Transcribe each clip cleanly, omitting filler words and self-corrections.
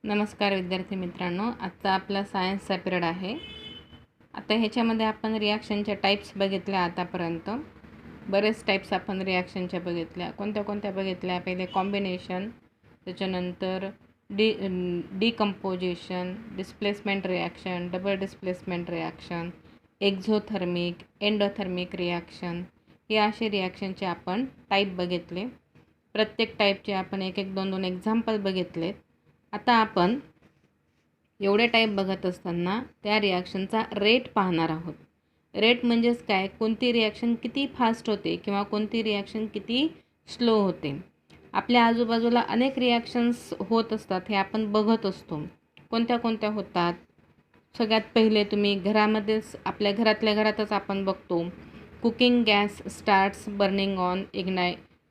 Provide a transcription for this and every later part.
नमस्कार विद्यार्थी मित्रांनो, आजचा आपला सायन्सचा पिरियड आहे. आता ह्याच्यामध्ये आपण रिॲक्शनच्या टाईप्स बघितल्या. आतापर्यंत बरेच टाईप्स आपण रिॲक्शनच्या बघितल्या. कोणत्या कोणत्या बघितल्या? पहिले कॉम्बिनेशन, त्याच्यानंतर decomposition, displacement reaction, double displacement reaction, exothermic, endothermic reaction, हे असे रिॲक्शनचे आपण टाईप बघितले. प्रत्येक टाईपचे आपण एक एक दोन दोन एक्झाम्पल बघितलेत. आता आपण एवढे टाईप बघत असताना त्या रिॲक्शनचा रेट पाहणार आहोत. रेट म्हणजेच काय? कोणती रिॲक्शन किती फास्ट होते किंवा कोणती रिॲक्शन किती स्लो होते. आपल्या आजूबाजूला अनेक रिॲक्शन्स होत असतात, हे आपण बघत असतो. कोणत्या कोणत्या होतात? सगळ्यात पहिले तुम्ही घरामध्येच, आपल्या घरातल्या घरातच आपण बघतो, cooking gas starts burning on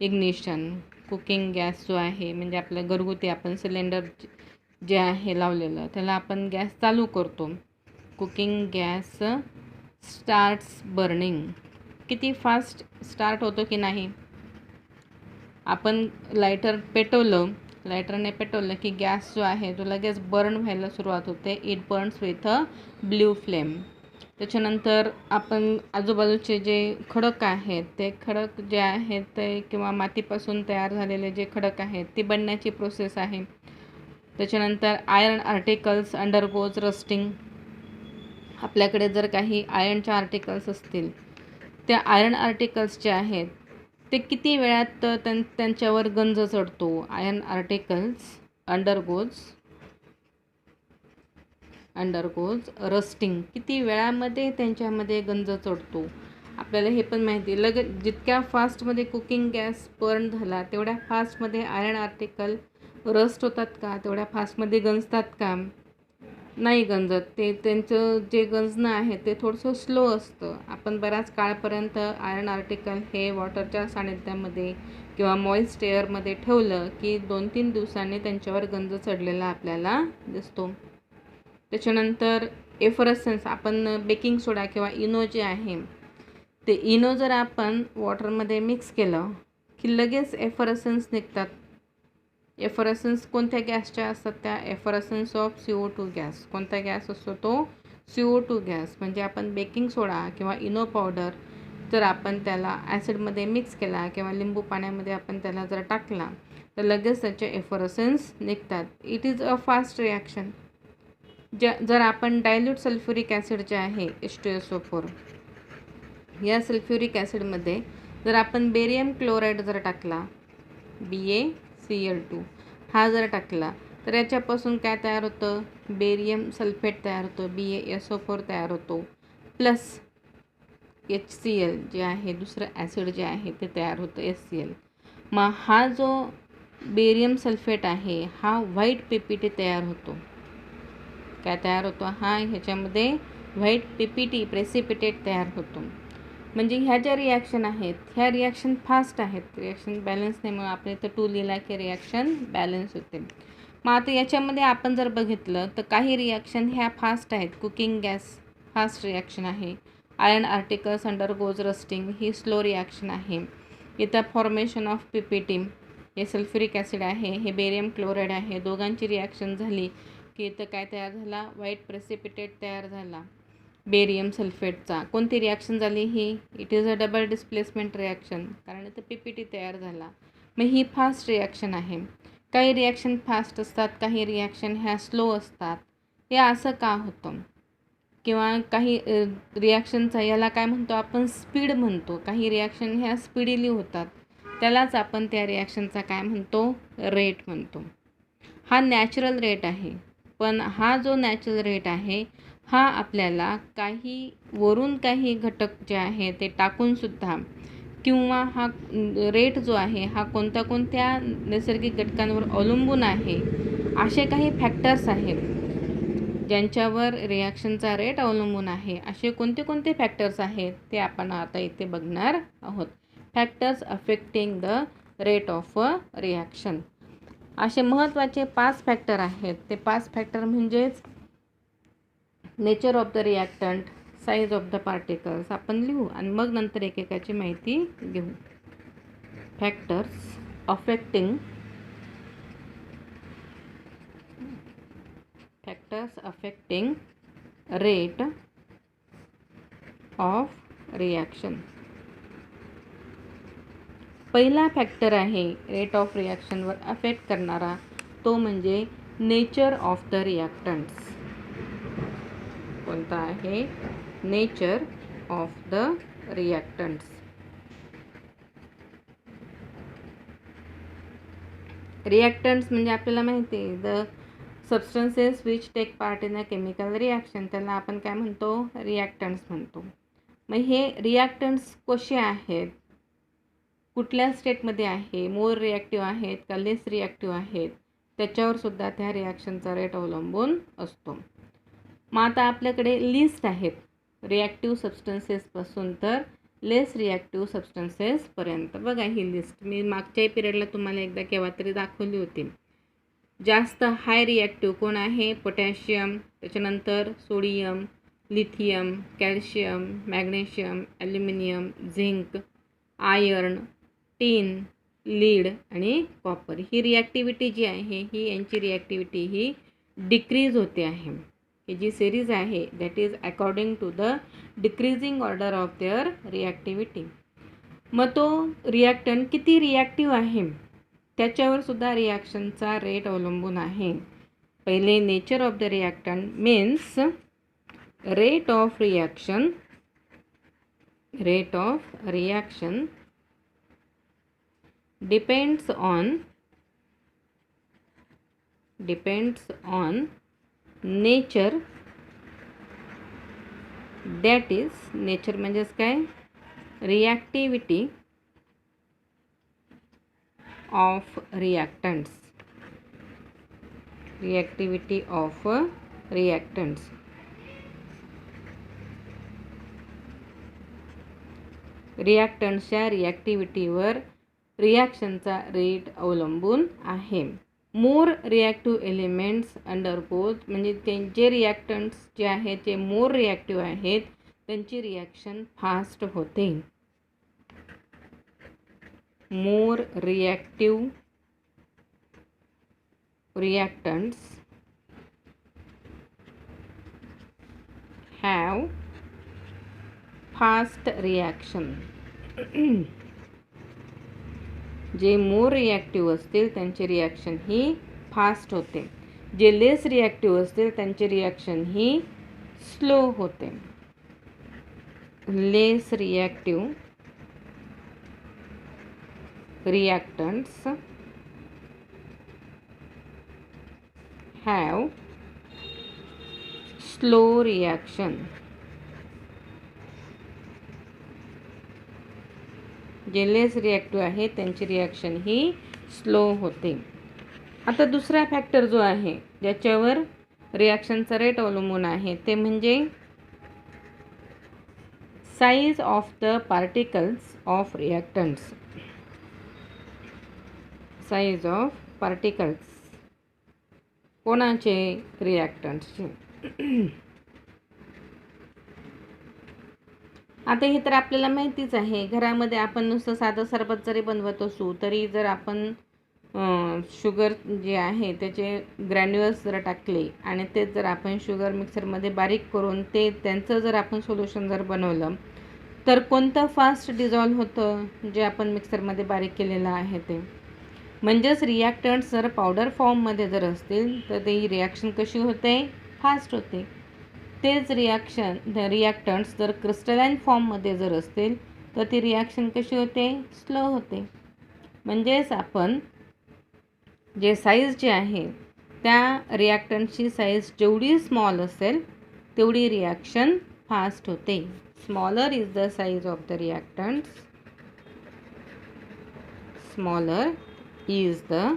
ignition. Cooking gas जो आहे म्हणजे आपलं घरगुती आपण सिलेंडर जे आहे लावलेलं, त्याला आपण गॅस चालू करतो. Cooking gas starts burning. किती फास्ट स्टार्ट होतो की नाही? आपण लायटरने पेटवलं की गॅस जो आहे तो लगेच बर्न व्हायला सुरुवात होते. It Burns with a blue flame. त्याच्यानंतर आपण आजूबाजूचे जे खडक आहेत, ते खडक जे आहेत ते किंवा मातीपासून तयार झालेले जे खडक आहेत, ती बनण्याची प्रोसेस आहे. त्याच्यानंतर आयर्न आर्टिकल्स अंडरगोज रस्टिंग. आपल्याकडे जर काही आयर्नचे आर्टिकल्स असतील, त्या आयर्न आर्टिकल्स जे आहेत ते किती वेळात त्यांच्यावर गंज चढतो. Iron articles undergoes rusting. किती वेळामध्ये त्यांच्यामध्ये गंज चढतो. आपल्याला हे पण माहिती, जितक्या फास्टमध्ये कुकिंग गॅस बर्न झाला तेवढ्या फास्टमध्ये आयर्न आर्टिकल रस्ट होतात का? तेवढ्या फास्टमध्ये गंजतात का? नाही गंजत. ते त्यांचं जे गंजणं आहे ते थोडंसं स्लो असतं. आपण बऱ्याच काळपर्यंत आयर्न आर्टिकल हे वॉटरच्या सानिध्यामध्ये किंवा मॉइस्ट एअरमध्ये ठेवलं की 2-3 दिवसांनी त्यांच्यावर गंज चढलेला आपल्याला दिसतो. त्याच्यानंतर एफरसन्स. आपण बेकिंग सोडा किंवा इनो जे आहे, ते इनो जर आपण वॉटरमध्ये मिक्स केलं की लगेच एफरसन्स निघतात. एफरसन्स कोणत्या गॅसच्या असतात? त्या एफरसन्स ऑफ CO2 गॅस. कोणता गॅस असतो तो? CO2 gas. म्हणजे आपण बेकिंग सोडा किंवा इनो पावडर जर आपण त्याला ॲसिडमध्ये मिक्स केला किंवा लिंबू पाण्यामध्ये आपण त्याला जर टाकला तर लगेच त्याचे एफरसन्स निघतात. It is a fast reaction. जर आपण डायल्यूट सल्फ्युरिक ॲसिड जे आहे H2SO4, या सल्फ्युरिक ॲसिडमध्ये जर आपण बेरियम क्लोराईड जर टाकला, BaCl2, हा जर टाकला तर याच्यापासून काय तयार होतं? बेरियम सल्फेट तयार होतो, BaSO4 तयार होतो, प्लस HCl जे आहे, दुसरं ॲसिड जे आहे ते तयार होतं, HCl. मग हा जो बेरियम सल्फेट आहे हा व्हाईट PPT तयार होतो. काय तयार होतो? हा ह्याच्यामध्ये व्हाईट PPT प्रेसिपिटेट तयार होतो. म्हणजे ह्या ज्या रिॲक्शन आहेत ह्या रिॲक्शन फास्ट आहेत. रिॲक्शन बॅलन्स नाही, मग आपण इथं 2 लिहिला की रिॲक्शन बॅलन्स होते. मग आता याच्यामध्ये आपण जर बघितलं तर काही रिॲक्शन ह्या फास्ट आहेत. कुकिंग गॅस फास्ट रिॲक्शन आहे. आयर्न आर्टिकल्स अंडरगोज रस्टिंग ही स्लो रिॲक्शन आहे. इथं फॉर्मेशन ऑफ PPT, हे सल्फ्युरिक ॲसिड आहे, हे बेरियम क्लोराईड आहे, दोघांची रिॲक्शन झाली की इथं काय तयार झाला? व्हाईट प्रेसिपिटेट तयार झाला बेरियम सल्फेटचा. कोणती रिॲक्शन झाली ही? It is a double displacement reaction, कारण इथं PPT तयार झाला. मग ही फास्ट रिॲक्शन आहे. काही रिॲक्शन फास्ट असतात, काही रिॲक्शन ह्या स्लो असतात. हे असं का होतं? किंवा काही रिॲक्शनचा याला काय म्हणतो आपण? स्पीड म्हणतो. काही रिॲक्शन ह्या स्पीडीली होतात, त्यालाच आपण त्या रिॲक्शनचा काय म्हणतो? रेट म्हणतो. हा नॅचरल रेट आहे. पण हा जो नॅचरल रेट आहे हा आपल्याला काही वरून काही घटक जे आहे ते टाकूनसुद्धा, किंवा हा रेट जो आहे हा कोणत्या कोणत्या नैसर्गिक घटकांवर अवलंबून आहे, असे काही फॅक्टर्स आहेत ज्यांच्यावर रिॲक्शनचा रेट अवलंबून आहे. असे कोणते कोणते फॅक्टर्स आहेत ते आपण आता इथे बघणार आहोत. Factors affecting the rate of a reaction. असे महत्त्वाचे 5 फॅक्टर आहेत. ते 5 फॅक्टर म्हणजेच nature of the reactant, size of the particles आपण लिहू आणि मग नंतर एकेकाची माहिती घेऊ. Factors affecting factors affecting rate of reaction. पहिला फॅक्टर आहे रेट ऑफ रिॲक्शनवर अफेक्ट करणारा, तो म्हणजे नेचर ऑफ द रिॲक्टंट्स. कोणता आहे? Nature of the reactants. Reactants म्हणजे आपल्याला माहिती आहे the substances which take part in a chemical reaction, त्याला आपण काय म्हणतो? रिॲक्टंट्स म्हणतो. मग हे रिॲक्टंट्स कसे आहेत, कुठल्या स्टेटमध्ये आहे, मोर रिॲक्टिव्ह आहेत का लेस रिॲक्टिव्ह आहेत, त्याच्यावर सुद्धा त्या रिॲक्शनचा रेट अवलंबून असतो. मग आता आपल्याकडे लिस्ट आहेत रिॲक्टिव्ह सबस्टन्सेसपासून तर लेस रिॲक्टिव्ह सबस्टन्सेसपर्यंत. बघा ही लिस्ट मी मागच्याही पिरियडला तुम्हाला एकदा केव्हा तरी दाखवली होती. जास्त हाय रिॲक्टिव्ह कोण आहे? पोटॅशियम, त्याच्यानंतर sodium, lithium, calcium, magnesium, aluminium, zinc, iron, tin, lead आणि कॉपर. ही रिॲक्टिव्हिटी जी आहे ही यांची रिॲक्टिव्हिटी ही डिक्रीज होते आहे. ही जी सिरीज आहे that is according to the decreasing order of their reactivity. मग तो रिॲक्टंट किती रिॲक्टिव्ह आहे त्याच्यावर सुद्धा रिॲक्शनचा रेट अवलंबून आहे. पहिले nature of the reactant means rate of reaction. Rate of reaction depends on nature, that is nature म्हणजेच काय? reactivity of reactants. reactivity of reactants. रिॲक्टंट्सच्या रिॲक्टिव्हिटीवर रिॲक्शनचा रेट अवलंबून आहे. मोर रिॲक्टिव्ह एलिमेंट्स अंडरगोज म्हणजे त्यांचे रिॲक्टंट्स जे आहेत ते मोर रिॲक्टिव्ह आहेत त्यांची रिॲक्शन फास्ट होते. मोर रिॲक्टिव्ह रिॲक्टंट्स हॅव फास्ट रिॲक्शन. जे मोर रिॲक्टिव्ह असतील त्यांची रिॲक्शन ही फास्ट होते. जे लेस रिॲक्टिव्ह असतील त्यांची रिॲक्शन ही स्लो होते. लेस रिॲक्टिव्ह रिॲक्टंट्स हॅव स्लो रिॲक्शन. जे लेस रिॲक्टिव्ह आहे त्यांची रिॲक्शन ही स्लो होते. आता दुसरा फॅक्टर जो आहे ज्याच्यावर रिॲक्शनचा रेट अवलंबून आहे ते म्हणजे size of the particles of reactants. Size of particles कोणाचे? रिॲक्टंट्सचे. आता हे तर आपल्याला माहितीच आहे. घरामध्ये आपण नुसतं साधं सरबत जरी बनवत असू तरी जर आपण शुगर जे आहे त्याचे ग्रॅन्युअल्स जर टाकले आणि तेच जर आपण शुगर मिक्सरमध्ये बारीक करून त्यांचं जर आपण सोल्युशन जर बनवलं तर कोणतं फास्ट डिझॉल्व होतं? जे आपण मिक्सरमध्ये बारीक केलेलं आहे ते. म्हणजेच रिॲक्टंट्स जर पावडर फॉर्ममध्ये जर असतील तर ती रिॲक्शन कशी होते? फास्ट होते. तेच रिॲक्टंट्स जर क्रिस्टलाइन फॉर्ममध्ये जर असतील तर ती रिॲक्शन कशी होते? स्लो होते. म्हणजेच आपण जे साईज जे आहे त्या रिॲक्टंटची साईज जेवढी स्मॉल असेल तेवढी रिॲक्शन फास्ट होते. Smaller is the size of the reactants. Smaller is the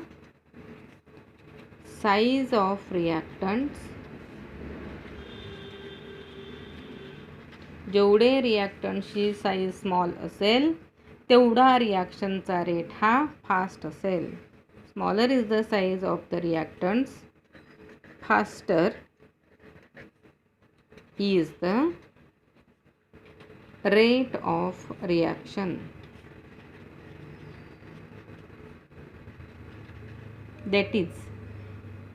size of reactants. जेवढे रिॲक्टंटची साईज स्मॉल असेल तेवढा रिॲक्शनचा रेट हा फास्ट असेल. Smaller is the size of the reactants, faster is the rate of reaction. That is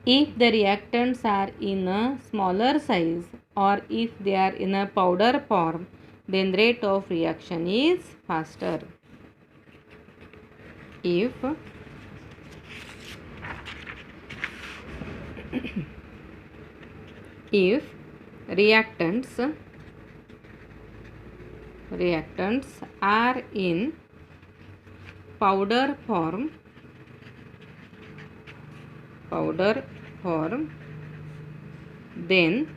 If the reactants are in a smaller size or if they are in a powder form, then rate of reaction is faster. If reactants are in powder form, then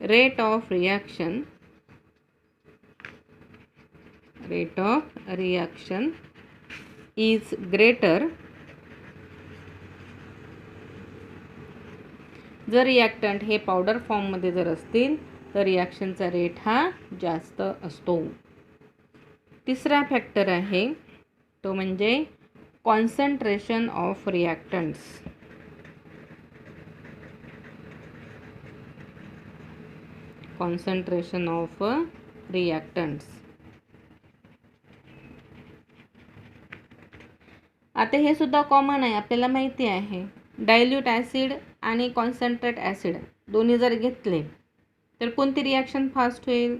rate of reaction is greater. जर reactant हे powder फॉर्ममध्ये जर असतील तर रिॲक्शनचा rate हा जास्त असतो. तिसरा फॅक्टर आहे तो म्हणजे concentration of reactants. Concentration of reactants. आता हे सुद्धा कॉमन आहे, आपल्याला माहिती आहे. डायल्यूट ॲसिड आणि कॉन्सन्ट्रेट ॲसिड दोन्ही जर घेतले तर कोणती रिॲक्शन फास्ट होईल?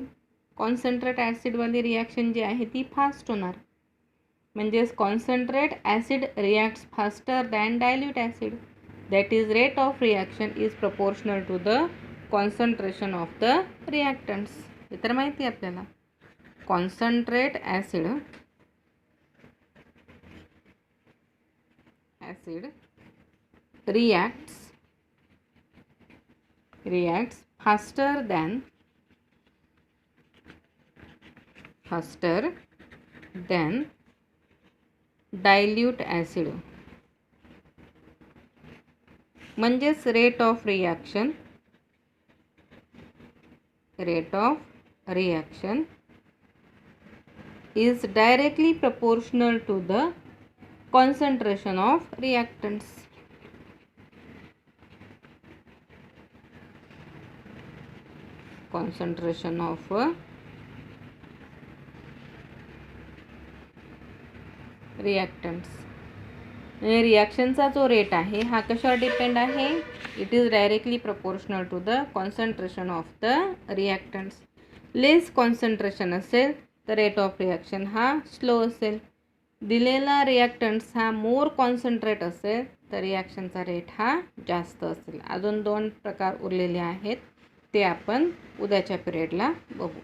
कॉन्सन्ट्रेट ॲसिडवाली रिॲक्शन जी आहे ती फास्ट होणार. म्हणजेच concentrate acid reacts faster than dilute acid. That is rate of reaction is proportional to the concentration of the reactants. हे तर माहिती आहे आपल्याला. Concentrate acid reacts faster than dilute acid. म्हणजेच rate of reaction is directly proportional to the concentration of reactants. Concentration of reactants. रिॲक्शनचा जो rate आहे हा कशावर डिपेंड आहे? It is directly proportional to the concentration of the reactants. Less concentration असेल तर rate of reaction हा slow असेल. दिलेला रिॲक्टंट्स हा मोर कॉन्सन्ट्रेट असेल तर रिॲक्शनचा रेट हा जास्त असेल. अजून 2 प्रकार उरलेले आहेत ते आपण उद्याच्या पिरियडला बघू.